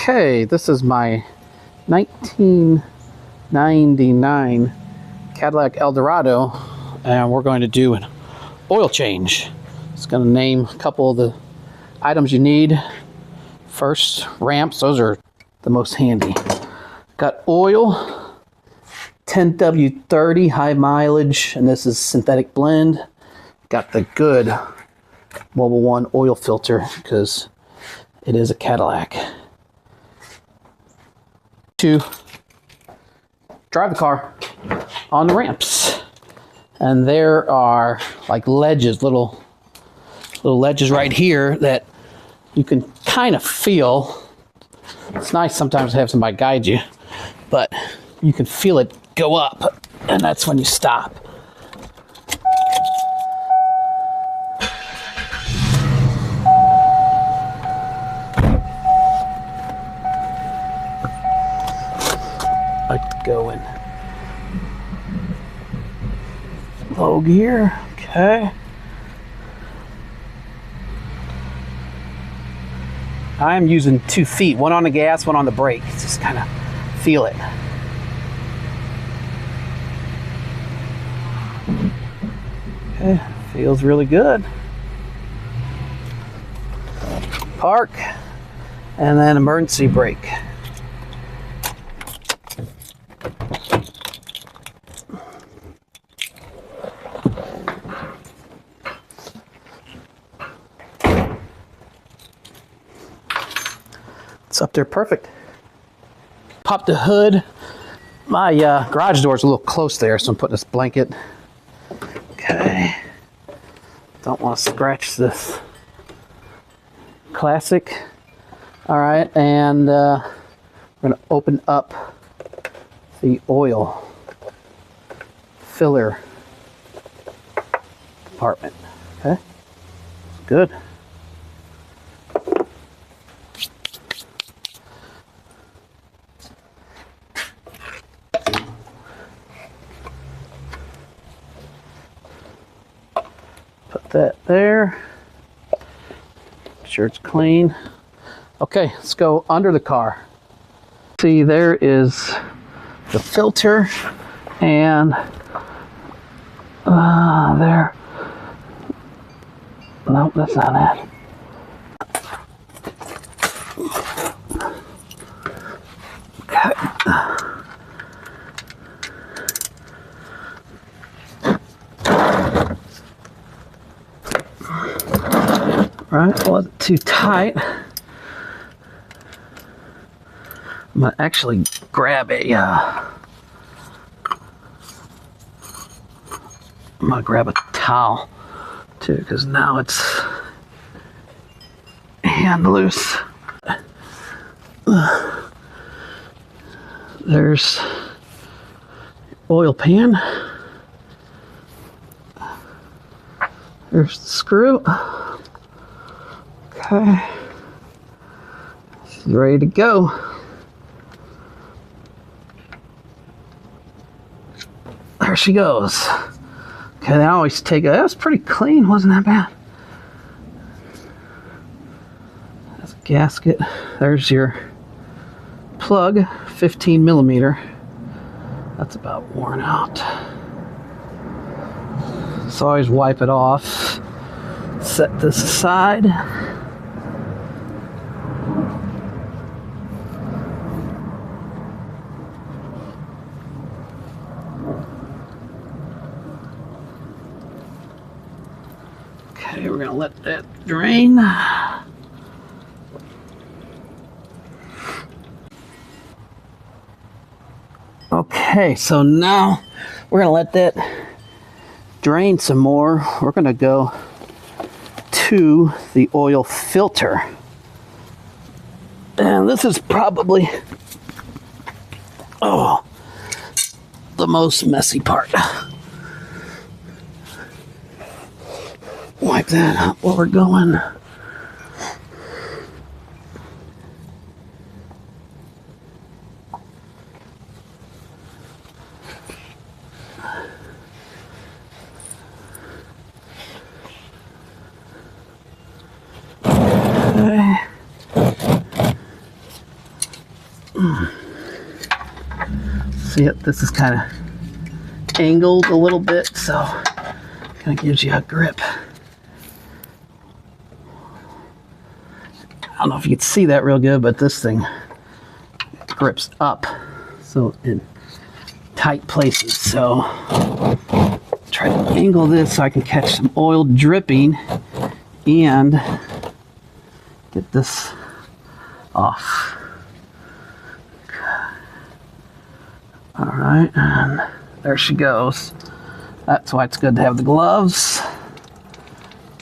Okay, this is my 1999 Cadillac Eldorado, and we're going to do an oil change. It's going to name a couple of the items you need. First, ramps. Those are the most handy. Got oil, 10W30 high mileage, and this is synthetic blend. Got the good Mobil 1 oil filter because it is a Cadillac. To drive the car on the ramps, and there are like ledges, little ledges right here that you can kind of feel. It's nice sometimes to have somebody guide you, but you can feel it go up, and that's when you stop. I like to go in low gear. Okay. I'm using 2 feet, one on the gas, one on the brake. Just kind of feel it. Okay, feels really good. Park, and then emergency brake. It's up there perfect. Pop the hood. My garage door is a little close there, so I'm putting this blanket. Okay. Don't want to scratch this. Classic. All right, and we're going to open up the oil filler compartment. Okay. Good. Put that there. Make sure it's clean. Okay, let's go under the car. See, there is the filter, and there. Nope, that's not it. Okay. Right, wasn't too tight. I'm gonna actually grab a towel too, because now it's hand loose. There's oil pan. There's the screw. Okay, she's ready to go. There she goes. Okay, I always take it. That was pretty clean, wasn't that bad? That's a gasket. There's your plug, 15 millimeter. That's about worn out. So always wipe it off. Set this aside. Okay, we're gonna let that drain. Okay, so now we're gonna let that drain some more. We're gonna go to the oil filter. And this is probably, the most messy part. Wipe that out while we're going. Okay. See it? This is kind of angled a little bit, so kind of gives you a grip. I don't know if you can see that real good, but this thing grips up, so in tight places. So try to angle this so I can catch some oil dripping and get this off. All right, and there she goes. That's why it's good to have the gloves.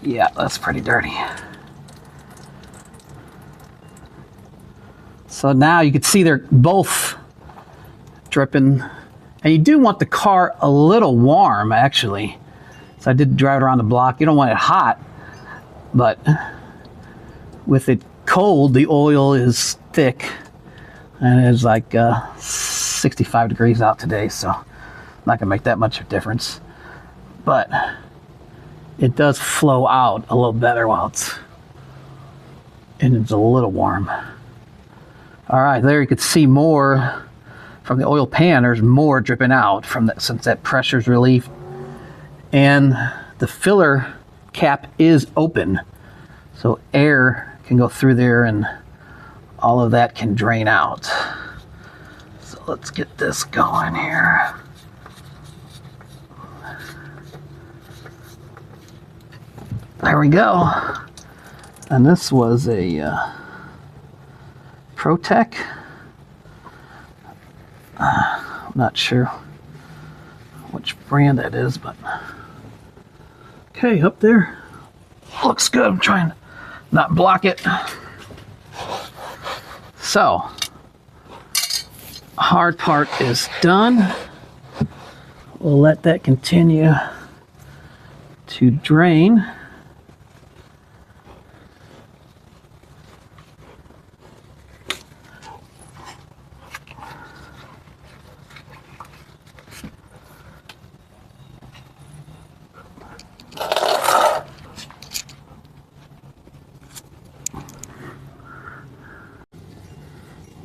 Yeah, that's pretty dirty. So now you can see they're both dripping. And you do want the car a little warm, actually. So I did drive it around the block. You don't want it hot, but with it cold, the oil is thick. And it's like 65 degrees out today, so not gonna make that much of a difference. But it does flow out a little better while it's a little warm. All right, there you can see more from the oil pan. There's more dripping out from that, since that pressure's relieved. And the filler cap is open, so air can go through there and all of that can drain out. So let's get this going here. There we go. And this was a ProTech. I'm not sure which brand that is, but okay, up there. Looks good. I'm trying to not block it. So, hard part is done. We'll let that continue to drain.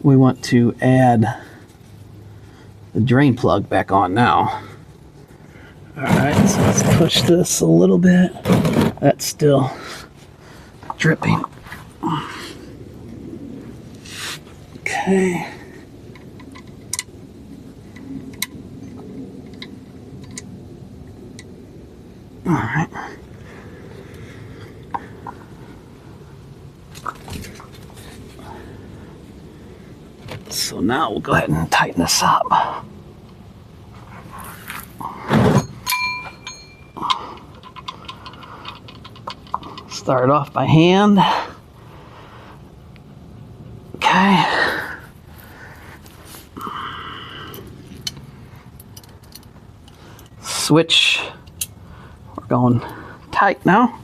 We want to add the drain plug back on now. All right, so let's push this a little bit. That's still dripping. Okay. All right. So now we'll go ahead and tighten this up. Start off by hand. Okay. Switch. We're going tight now.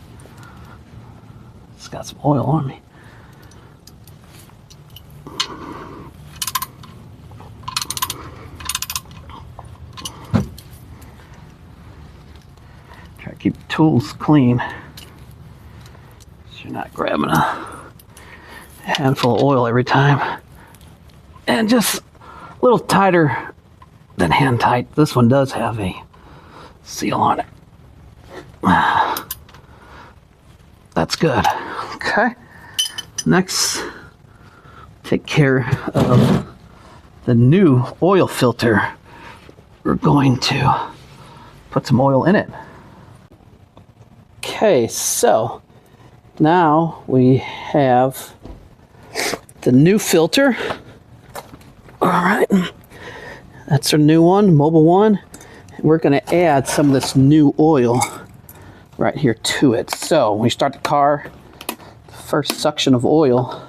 It's got some oil on me. Try to keep the tools clean, so you're not grabbing a handful of oil every time. And just a little tighter than hand tight. This one does have a seal on it. That's good. Okay. Next, take care of the new oil filter. We're going to put some oil in it. Okay, so now we have the new filter. All right, that's our new one, mobile one. We're going to add some of this new oil right here to it. So when you start the car, the first suction of oil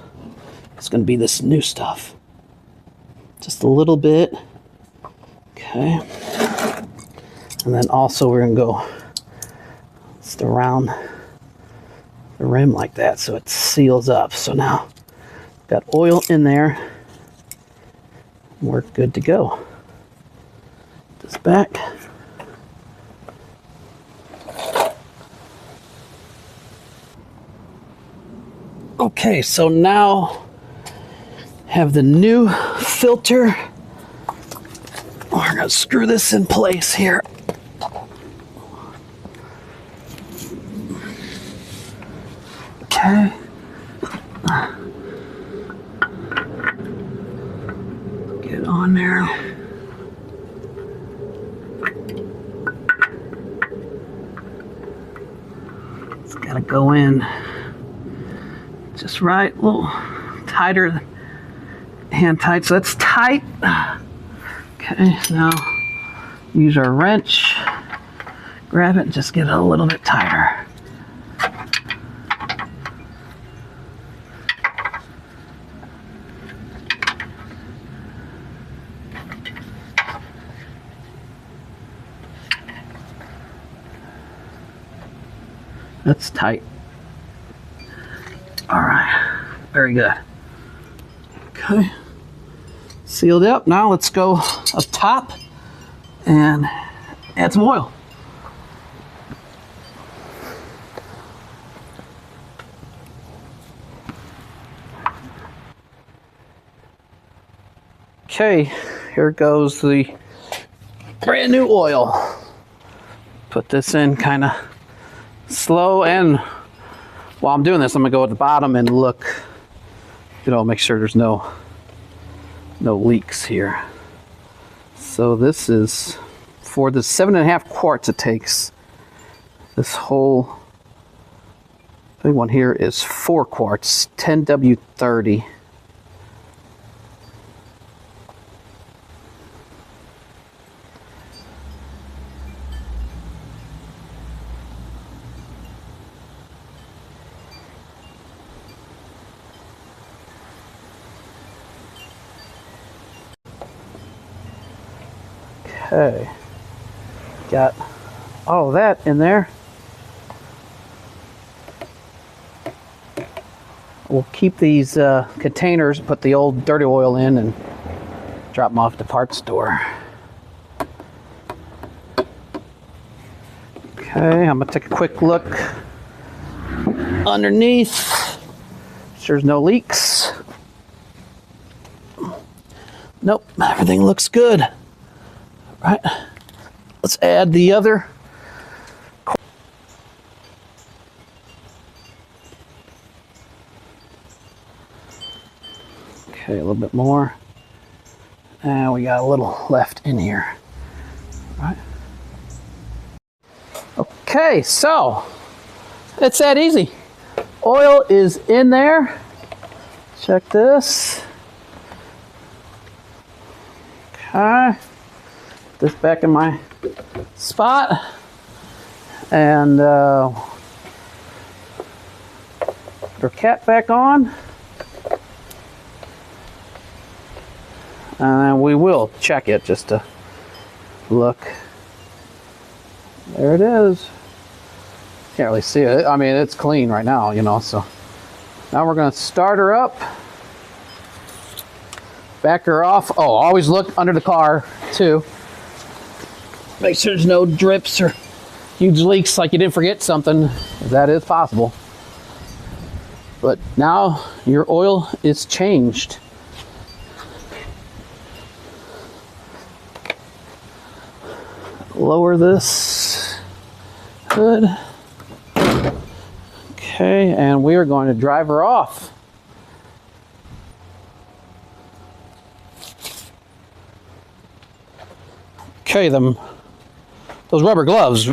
is going to be this new stuff. Just a little bit. Okay. And then also we're going to go just around the rim like that so it seals up. So now got oil in there. We're good to go. Put this back. Okay, so now Have the new filter. We're gonna screw this in place here. Okay. Get on there. It's gotta go in just right, a little tighter, hand tight, so that's tight. Okay, now use our wrench, grab it and just get it a little bit tighter. That's tight. All right, very good. Okay, sealed up. Now let's go up top and add some oil. Okay, here goes the brand new oil. Put this in kind of slow, and while I'm doing this, I'm gonna go at the bottom and look, make sure there's no leaks here. So this is for the 7.5 quarts it takes. This whole big one here is 4 quarts, 10W30. Okay, got all of that in there. We'll keep these containers, put the old dirty oil in and drop them off at the parts store. Okay, I'm gonna take a quick look underneath. There's no leaks. Nope, everything looks good. Right, let's add the other. Okay, a little bit more. And we got a little left in here. Right. Okay, so it's that easy. Oil is in there. Check this. Okay. This back in my spot, and our cap back on, and we will check it just to look. There it is. Can't really see it. I mean, it's clean right now, so now we're going to start her up, back her off. Oh, always look under the car too. Make sure there's no drips or huge leaks, like you didn't forget something. That is possible. But now your oil is changed. Lower this hood. Okay, and we are going to drive her off. Okay, those rubber gloves,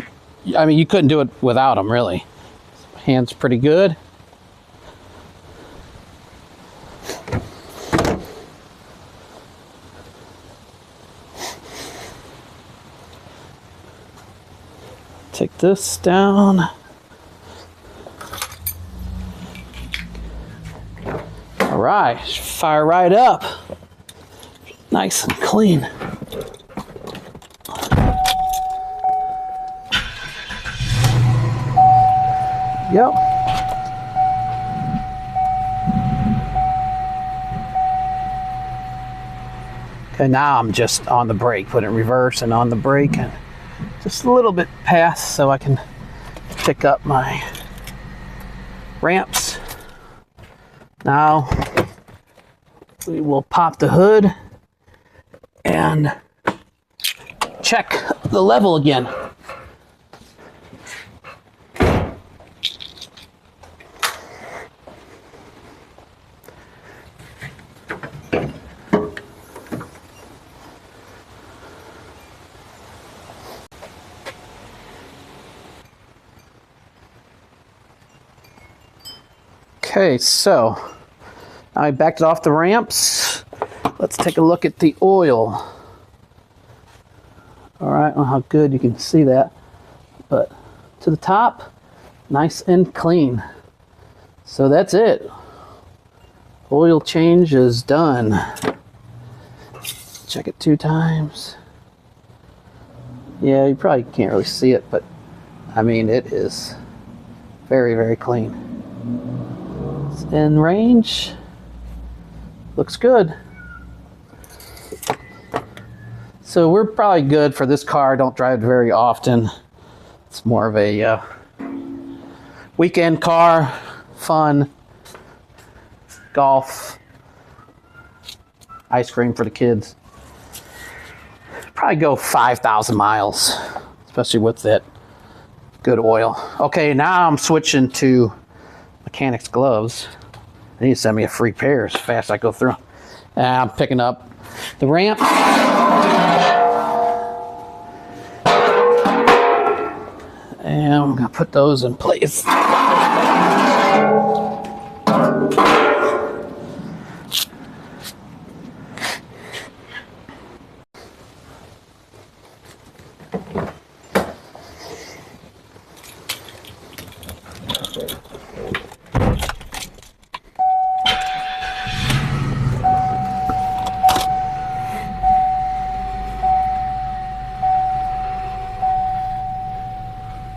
I mean, you couldn't do it without them, really. Hand's pretty good. Take this down. All right, fire right up. Nice and clean. Yep. Okay, now I'm just on the brake, put it in reverse and on the brake, and just a little bit past so I can pick up my ramps. Now we will pop the hood and check the level again. Okay, so now I backed it off the ramps. Let's take a look at the oil. All right, I don't know how good you can see that, but to the top, nice and clean. So that's it. Oil change is done. Check it 2 times. Yeah, you probably can't really see it, but I mean, it is very, very clean. It's in range. Looks good. So we're probably good for this car. I don't drive it very often. It's more of a weekend car, fun, golf, ice cream for the kids. Probably go 5,000 miles, especially with that good oil. Okay, now I'm switching to mechanics gloves. They need to send me a free pair as fast as I go through. I'm picking up the ramp. And I'm gonna put those in place.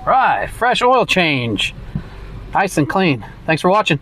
Right, fresh oil change. Nice and clean. Thanks for watching.